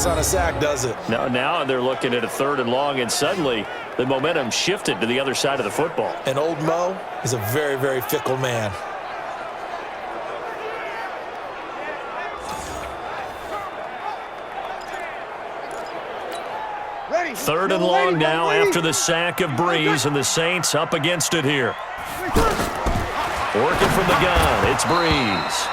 pass on a sack, does it? No, now they're looking at a 3rd and long, and suddenly the momentum shifted to the other side of the football. And old Mo is a very, very fickle man. Ready. 3rd and long now after the sack of Breeze, and the Saints up against it here. Working from the gun, it's Breeze.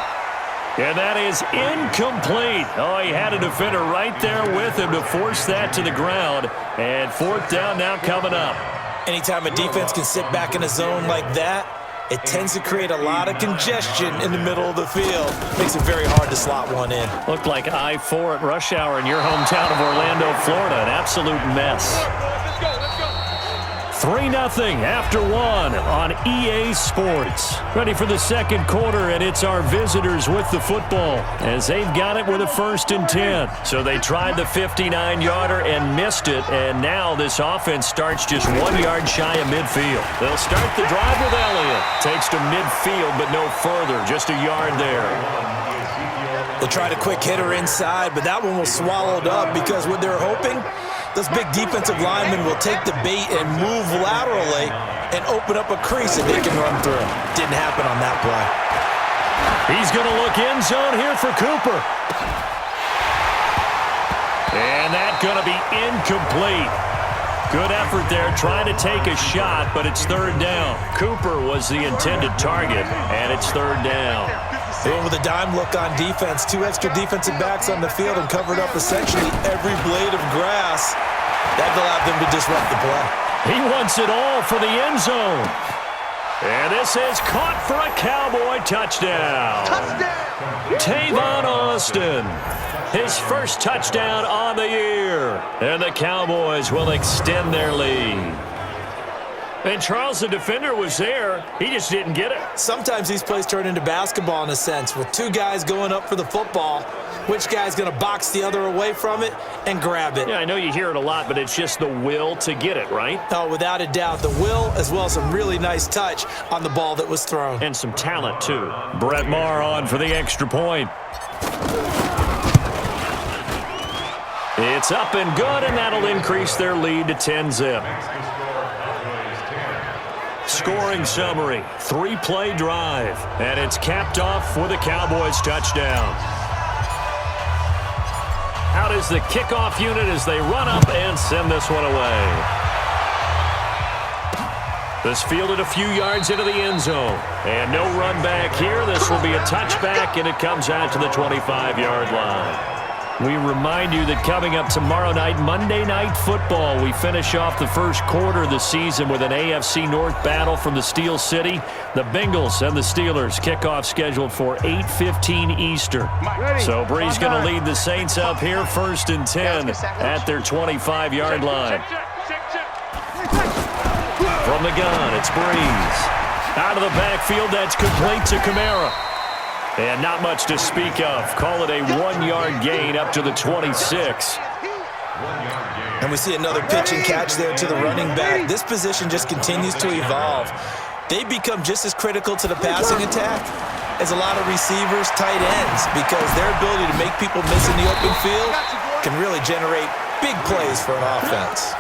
And that is incomplete. Oh, he had a defender right there with him to force that to the ground. And 4th down now coming up. Anytime a defense can sit back in a zone like that, it tends to create a lot of congestion in the middle of the field. Makes it very hard to slot one in. Looked like I-4 at rush hour in your hometown of Orlando, Florida. An absolute mess. 3-0 after 1 on EA Sports. Ready for the second quarter, and it's our visitors with the football as they've got it with a 1st and 10. So they tried the 59-yarder and missed it, and now this offense starts just 1 yard shy of midfield. They'll start the drive with Elliott. Takes to midfield, but no further, just a yard there. They tried a quick hitter inside, but that one was swallowed up because what they're hoping, those big defensive linemen will take the bait and move laterally and open up a crease that they can run through. Didn't happen on that play. He's going to look end zone here for Cooper. And that's going to be incomplete. Good effort there, trying to take a shot, but it's 3rd down. Cooper was the intended target, and it's 3rd down. They went with a dime look on defense. 2 extra defensive backs on the field and covered up essentially every blade of grass. That allowed them to disrupt the play. He wants it all for the end zone. And this is caught for a Cowboy touchdown. Tavon Austin, his first touchdown on the year. And the Cowboys will extend their lead. And Charles, the defender, was there. He just didn't get it. Sometimes these plays turn into basketball in a sense, with 2 guys going up for the football. Which guy's going to box the other away from it and grab it? Yeah, I know you hear it a lot, but it's just the will to get it, right? Oh, without a doubt. The will, as well as some really nice touch on the ball that was thrown. And some talent, too. Brett Maher on for the extra point. It's up and good, and that'll increase their lead to 10-zip. Scoring summary, 3-play drive, and it's capped off with a Cowboys touchdown. Out is the kickoff unit as they run up and send this one away. This fielded a few yards into the end zone, and no run back here. This will be a touchback, and it comes out to the 25-yard line. We remind you that coming up tomorrow night, Monday Night Football, we finish off the first quarter of the season with an AFC North battle from the Steel City. The Bengals and the Steelers kickoff scheduled for 8:15 Eastern. So Breeze going to lead the Saints up here 1st and 10 at their 25-yard line. From the gun, it's Breeze. Out of the backfield, that's complete to Kamara. And not much to speak of. Call it a 1-yard gain up to the 26. And we see another pitch and catch there to the running back. This position just continues to evolve. They become just as critical to the passing attack as a lot of receivers, tight ends, because their ability to make people miss in the open field can really generate big plays for an offense.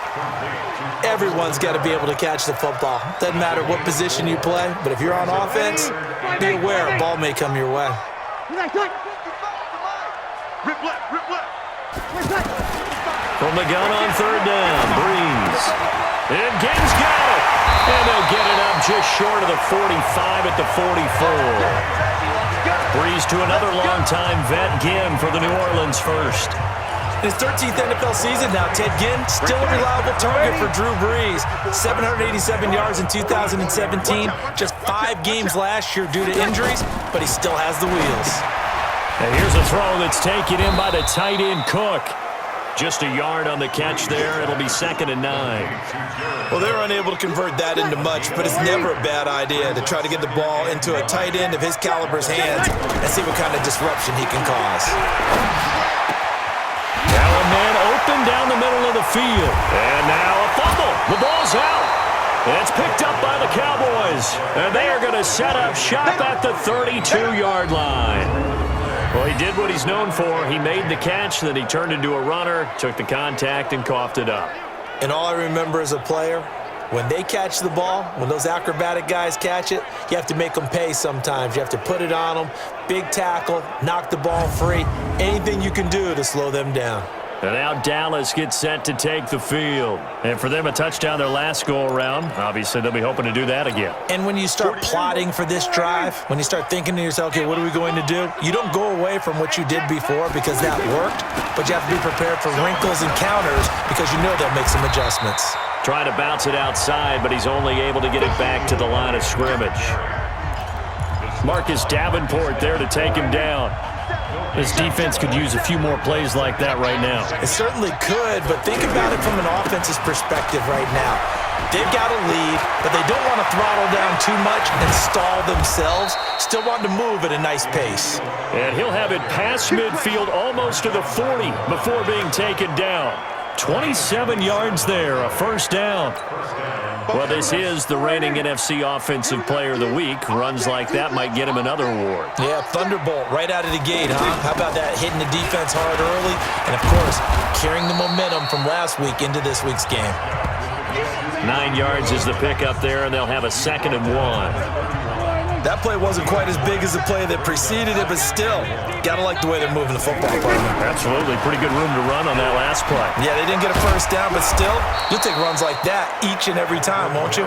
Everyone's got to be able to catch the football. Doesn't matter what position you play, but if you're on offense, be aware a ball may come your way. From the gun on 3rd down, Breeze. And Ginn's got it. And they'll get it up just short of the 45 at the 44. Breeze to another longtime vet, Ginn, for the New Orleans first. In his 13th NFL season now, Ted Ginn still a reliable target for Drew Brees. 787 yards in 2017, just 5 games last year due to injuries, but he still has the wheels. And here's a throw that's taken in by the tight end Cook. Just a yard on the catch there. It'll be 2nd and 9. Well, they were unable to convert that into much, but it's never a bad idea to try to get the ball into a tight end of his caliber's hands and see what kind of disruption he can cause. Now a man open down the middle of the field. And now a fumble. The ball's out. It's picked up by the Cowboys. And they are going to set up shop at the 32-yard line. Well, he did what he's known for. He made the catch, then he turned into a runner, took the contact, and coughed it up. And all I remember as a player, when they catch the ball, when those acrobatic guys catch it, you have to make them pay sometimes. You have to put it on them, big tackle, knock the ball free, anything you can do to slow them down. And now Dallas gets set to take the field. And for them, a touchdown their last go-around. Obviously, they'll be hoping to do that again. And when you start plotting for this drive, when you start thinking to yourself, okay, what are we going to do? You don't go away from what you did before because that worked, but you have to be prepared for wrinkles and counters because you know they'll make some adjustments. Trying to bounce it outside, but he's only able to get it back to the line of scrimmage. Marcus Davenport there to take him down. This defense could use a few more plays like that right now. It certainly could, but think about it from an offense's perspective right now. They've got a lead, but they don't want to throttle down too much and stall themselves. Still want to move at a nice pace. And he'll have it past midfield almost to the 40 before being taken down. 27 yards there, a first down. Well, this is the reigning NFC Offensive Player of the Week. Runs like that might get him another award. Yeah, Thunderbolt right out of the gate, huh? How about that, hitting the defense hard early? And, of course, carrying the momentum from last week into this week's game. 9 yards is the pickup there, and they'll have a 2nd and 1. That play wasn't quite as big as the play that preceded it, but still, gotta like the way they're moving the football, partner. Absolutely. Pretty good room to run on that last play. Yeah, they didn't get a first down, but still, you'll take runs like that each and every time, won't you?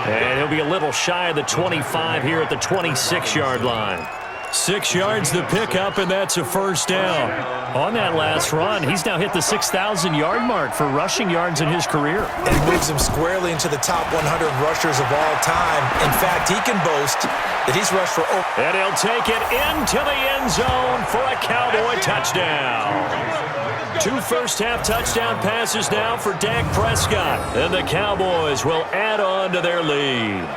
And he'll be a little shy of the 25 here at the 26-yard line. 6 yards the pickup, and that's a first down. On that last run, he's now hit the 6,000-yard mark for rushing yards in his career. And it moves him squarely into the top 100 rushers of all time. In fact, he can boast that he's rushed for over. And he'll take it into the end zone for a Cowboy touchdown. 2 first-half touchdown passes now for Dak Prescott. And the Cowboys will add on to their lead.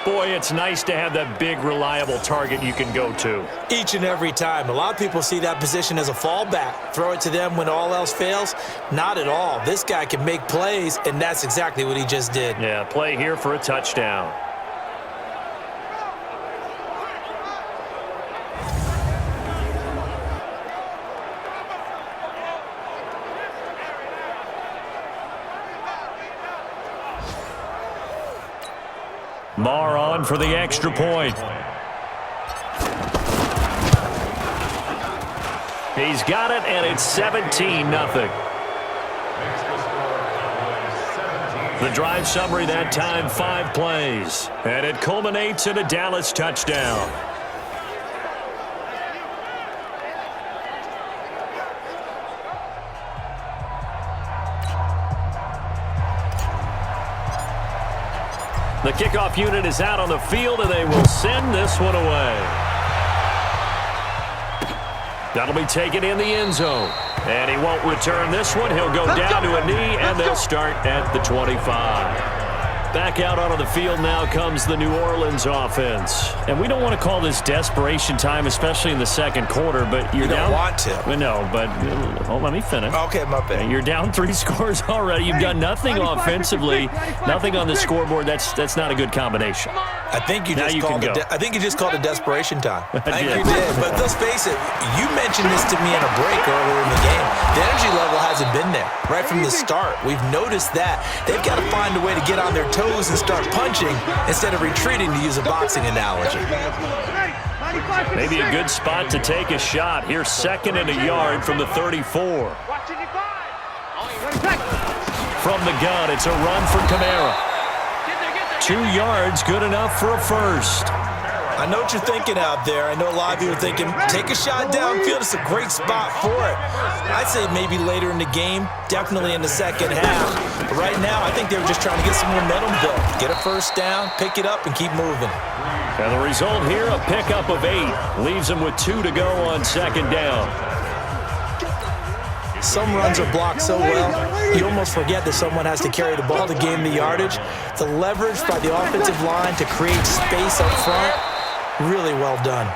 Boy, it's nice to have that big, reliable target you can go to. Each and every time. A lot of people see that position as a fallback. Throw it to them when all else fails. Not at all. This guy can make plays, and that's exactly what he just did. Yeah, play here for a touchdown. Marr on for the extra point. He's got it, and it's 17-0. The drive summary that time, 5 plays. And it culminates in a Dallas touchdown. The kickoff unit is out on the field, and they will send this one away. That'll be taken in the end zone. And he won't return this one. He'll go down to a knee, and they'll start at the 25. Back out onto the field now comes the New Orleans offense. And we don't want to call this desperation time, especially in the second quarter, but you're down. You don't want to. No, but let me finish. Okay, my bad. You're down 3 scores already. You've done nothing offensively, nothing on the scoreboard. That's not a good combination. I think you just called it desperation time. I think you did. But let's face it, you mentioned this to me in a break earlier in the game. The energy level hasn't been there right from the start. We've noticed that. They've got to find a way to get on their toes and start punching instead of retreating, to use a boxing analogy. Maybe a good spot to take a shot. Here's 2nd and a yard from the 34. From the gun, it's a run for Kamara. 2 yards, good enough for a first. I know what you're thinking out there. I know a lot of you are thinking, take a shot downfield. It's a great spot for it. I'd say maybe later in the game, definitely in the second half. But right now, I think they were just trying to get some momentum built. Get a first down, pick it up, and keep moving. And the result here, a pickup of 8. Leaves them with 2 to go on 2nd down. Some runs are blocked so well, you almost forget that someone has to carry the ball to gain the yardage. The leverage by the offensive line to create space up front, really well done.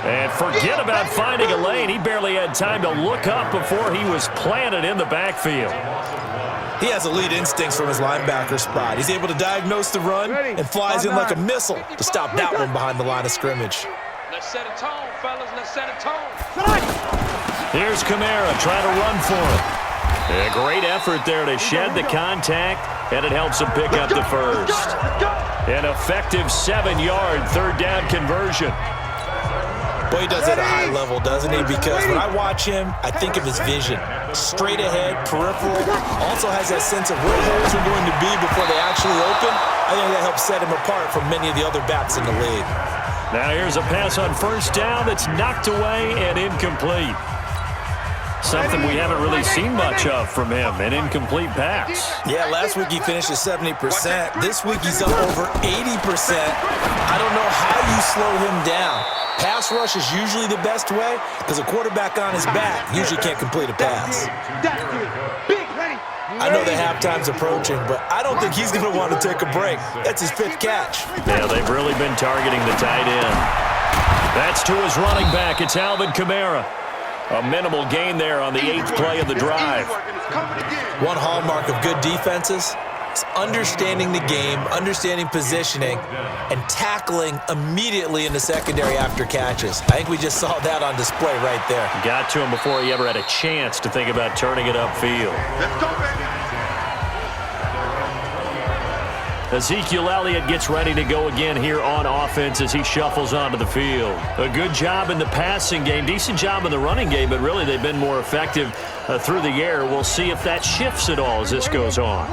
And forget about finding a lane. He barely had time to look up before he was planted in the backfield. He has elite instincts from his linebacker spot. He's able to diagnose the run and flies in like a missile to stop that one behind the line of scrimmage. Let's set a tone, fellas. Let's set a tone. Here's Kamara trying to run for it. A great effort there to shed the contact, and it helps him pick up the first. An effective 7-yard third down conversion. Boy, he does it at a high level, doesn't he? Because when I watch him, I think of his vision. Straight ahead, peripheral. Also has that sense of where holes are going to be before they actually open. I think that helps set him apart from many of the other backs in the league. Now here's a pass on first down that's knocked away and incomplete. Something we haven't really seen much of from him, an incomplete pass. Yeah, last week he finished at 70%. This week he's up over 80%. I don't know how you slow him down. Pass rush is usually the best way because a quarterback on his back usually can't complete a pass. I know the halftime's approaching, but I don't think he's going to want to take a break. That's his fifth catch. Yeah, they've really been targeting the tight end. That's to his running back. It's Alvin Kamara. A minimal gain there on the 8th play of the drive. One hallmark of good defenses is understanding the game, understanding positioning, and tackling immediately in the secondary after catches. I think we just saw that on display right there. Got to him before he ever had a chance to think about turning it upfield. Let's go, baby. Ezekiel Elliott gets ready to go again here on offense as he shuffles onto the field. A good job in the passing game, decent job in the running game, but really they've been more effective through the air. We'll see if that shifts at all as this goes on.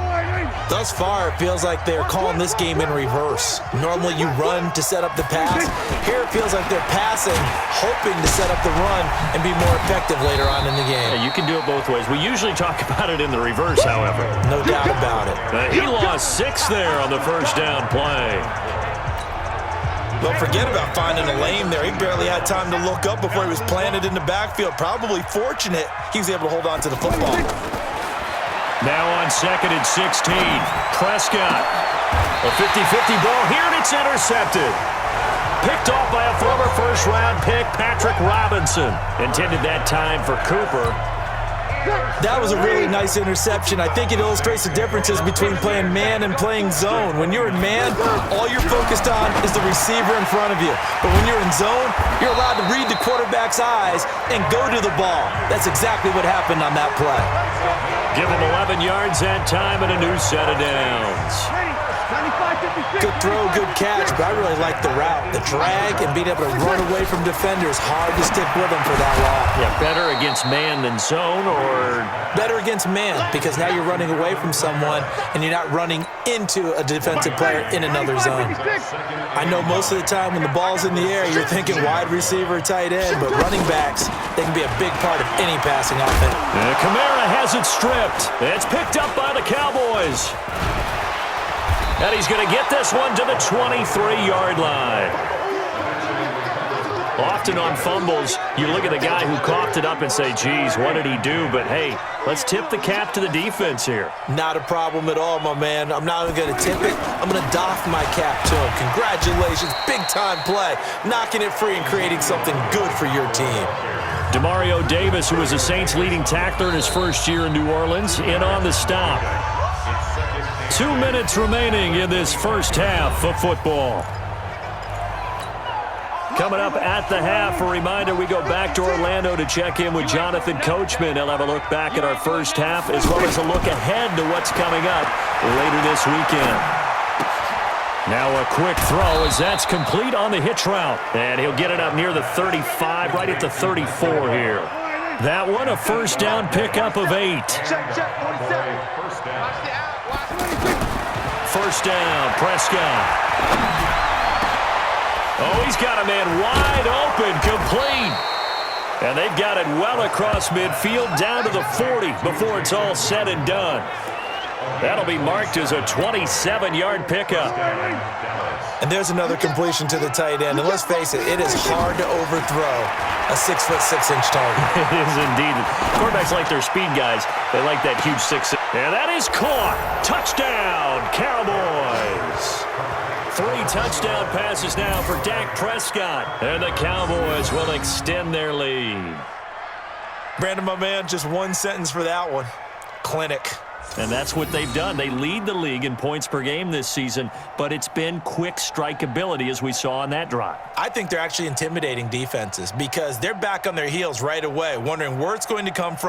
Thus far, it feels like they're calling this game in reverse. Normally you run to set up the pass. Here it feels like they're passing, hoping to set up the run and be more effective later on in the game. Yeah, you can do it both ways. We usually talk about it in the reverse, however. No doubt about it. He lost 6 there on the first down play. Don't forget about finding a lane there. He barely had time to look up before he was planted in the backfield. Probably fortunate he was able to hold on to the football. Now on 2nd and 16, Prescott. A 50-50 ball here, and it's intercepted. Picked off by a former first-round pick, Patrick Robinson. Intended that time for Cooper. That was a really nice interception. I think it illustrates the differences between playing man and playing zone. When you're in man, all you're focused on is the receiver in front of you. But when you're in zone, you're allowed to read the quarterback's eyes and go to the ball. That's exactly what happened on that play. Give him 11 yards that time and a new set of downs. Good throw, good catch, but I really like the route. The drag and being able to run away from defenders, hard to stick with them for that long. Yeah, better against man than zone, or? Better against man, because now you're running away from someone and you're not running into a defensive player in another zone. I know most of the time when the ball's in the air, you're thinking wide receiver, tight end, but running backs, they can be a big part of any passing offense. Kamara has it stripped. It's picked up by the Cowboys. And he's going to get this one to the 23-yard line. Often on fumbles, you look at the guy who coughed it up and say, geez, what did he do? But, hey, let's tip the cap to the defense here. Not a problem at all, my man. I'm not even going to tip it. I'm going to doff my cap to him. Congratulations. Big-time play. Knocking it free and creating something good for your team. Demario Davis, who was the Saints' leading tackler in his first year in New Orleans, in on the stop. 2 minutes remaining in this first half of football. Coming up at the half, a reminder, we go back to Orlando to check in with Jonathan Coachman. He'll have a look back at our first half as well as a look ahead to what's coming up later this weekend. Now a quick throw as that's complete on the hitch route. And he'll get it up near the 35, right at the 34 here. That one, a first down pickup of 8. First down, Prescott. Oh, he's got a man wide open, complete. And they've got it well across midfield, down to the 40 before it's all said and done. That'll be marked as a 27-yard pickup. And there's another completion to the tight end. And let's face it, it is hard to overthrow a 6'6" target. It is indeed. Quarterbacks like their speed guys. They like that huge 6'6". And that is caught. Touchdown, Cowboys. 3 touchdown passes now for Dak Prescott. And the Cowboys will extend their lead. Brandon, my man, just one sentence for that one. Clinic. And that's what they've done. They lead the league in points per game this season, but it's been quick strike ability as we saw on that drive. I think they're actually intimidating defenses because they're back on their heels right away, wondering where it's going to come from.